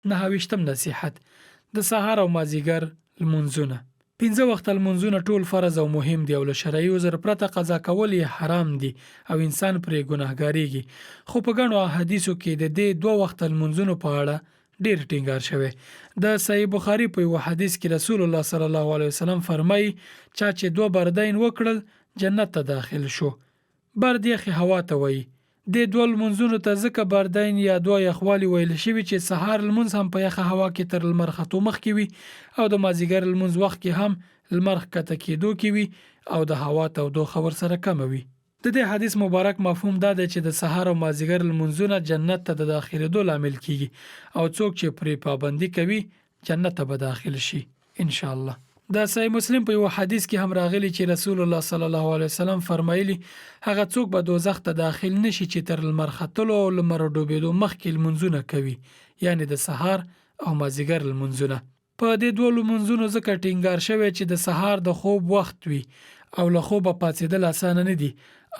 29م نصیحت: د سهار او مازیګر لمونځونه. 5 وخت لمونځونه ټول فرض او مهم دي او له شرعي عذر پرته قضا کول یې حرام دي او انسان پرې ګناهګاریږي. خو په ګڼو احادیثو کې د دې 2 وخت لمونځونو په اړه ډیر ټینګار شوی. د صحیح بخاری په یو حدیث کې رسول الله صلی الله علیه وسلم فرمایي چې 2 بردین وکړل جنت ته داخل شو. برد یخي هوا ته وایي. د 2 لمونځونو ته ځکه بردین یا 2 یخوالي ویل شوی چې سهار لمونځ هم په یخه هوا کې تر لمر ختو مخکې وي او د مازیګر لمونځ وخت کې هم لمر ښکته کېدو کې وي او د هوا تودوخه ورسره کمه وي. د دې حدیث مبارک مفهوم دا دی چې د سهار او مازیګر لمونځونه جنت ته د داخلېدو لامل کیږي او څوک چې پرې پابندي کوي جنت ته به داخل شي ان شاء الله. د صحیح مسلم په یو حدیث کې هم راغلی چې رسول الله صلی الله علیه وسلم فرمایلی هغه څوک به دوزخ ته داخل نشي چې تر لمر ختلو او لمر ډوبېدو مخکې لمونځونه کوي، یعنی د سهار او مازیګر لمونځونه. په دې 2 لمونځونو ځکه ټینګار شوی چې د سهار د خوب وخت وي او له خوبه پاتېدل اسانه نه دي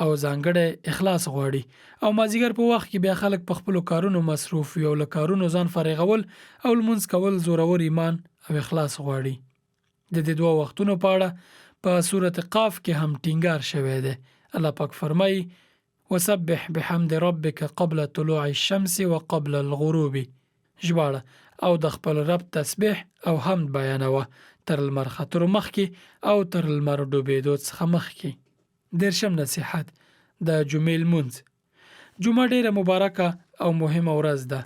او ځانګړی اخلاص غواړي او مازیګر په وخت کې بیا خلک په خپل کارونو مصروف وي او له کارونو ځان فارغول او لمونځ کول زورور ایمان او اخلاص غواړي. د دې 2 وختونو په اړه په سورته قاف کې هم ټینګار شوی دی. الله پاک فرمایي: وسبح بحمد ربك قبل طلوع الشمس وقبل الغروب. ژباړه: او د خپل رب تسبیح او حمد بیانوه تر لمر ختلو مخکې او تر لمر ډوبېدو څخه مخکې. 30م نصیحت: د جمعې لمونځ. جمعه ډیره مبارکه او مهمه ورځ ده.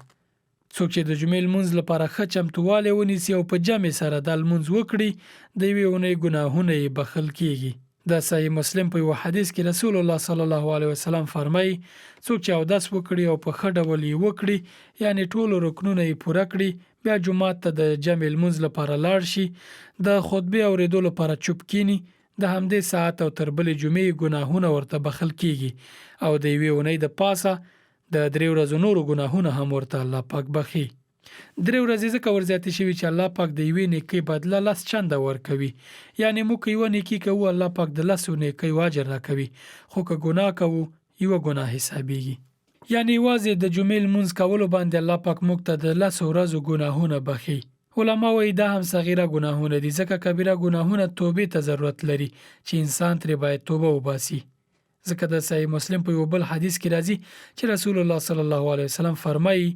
څوک چې د جمعې لمونځ لپاره ښه چمتووالی ونیسي او په جمع سره د لمونځ وکړي د یوې اونۍ ګناهونه یې بخښل کیږي. د صحیح مسلم په یو حدیث کې رسول الله صلی الله علیه وسلم فرمایي څوک چې اودس وکړي او په ښه ډول یې وکړي یعنی ټول رکنونه یې پوره کړي بیا جمعات ته د جمع لمونځ لپاره لاړ شي د خطبه اوریدو لپاره چوپ کینی د همدې ساعت او تر بلې جمعې ګناهونه ورته بخښل کیږي او د یوې اونۍ د پاسه د 3 ورځې نورو ګناهونه هم ورته الله پاک بخي. 3 ورځې ځکه ورزیاتې شوي چې الله پاک د یوې نیکۍ بدله 10 چنده ورکوي، یعنی موږ یو نیکی کوو الله پاک د 10 نیکۍ اجر راکوي، خو که ګناه کوو یو ګناه حسابيږي. یعنی واځي د جمعې لمونځ کولو باندې الله پاک موږ ته د 10 ورځو ګناهونه بخي. علما وایي دا هم صغیره ګناهونه دي ځکه کبیره ګناهونه توبې ته ضرورت لري چې انسان ترې باید توبه وباسي. ځکه د صحیح مسلم په یو بل حدیث کې راځي چې رسول الله صلی الله علیه وسلم فرمایي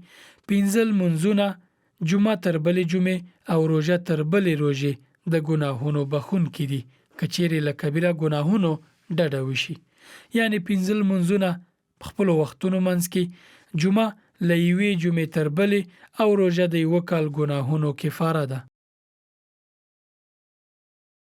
5 لمونځونه جمعه تر بلې جمعې او روژه تر بلې روژې د ګناهونو بخښونکي دي که چیرې له کبیره ګناهونو ډډه وشي. یعنی 5 لمونځونه په خپلو وختونو منځ کې، جمعه له یوې جمعې تر بلې او روژه د 1 کال ګناهونو کفاره ده.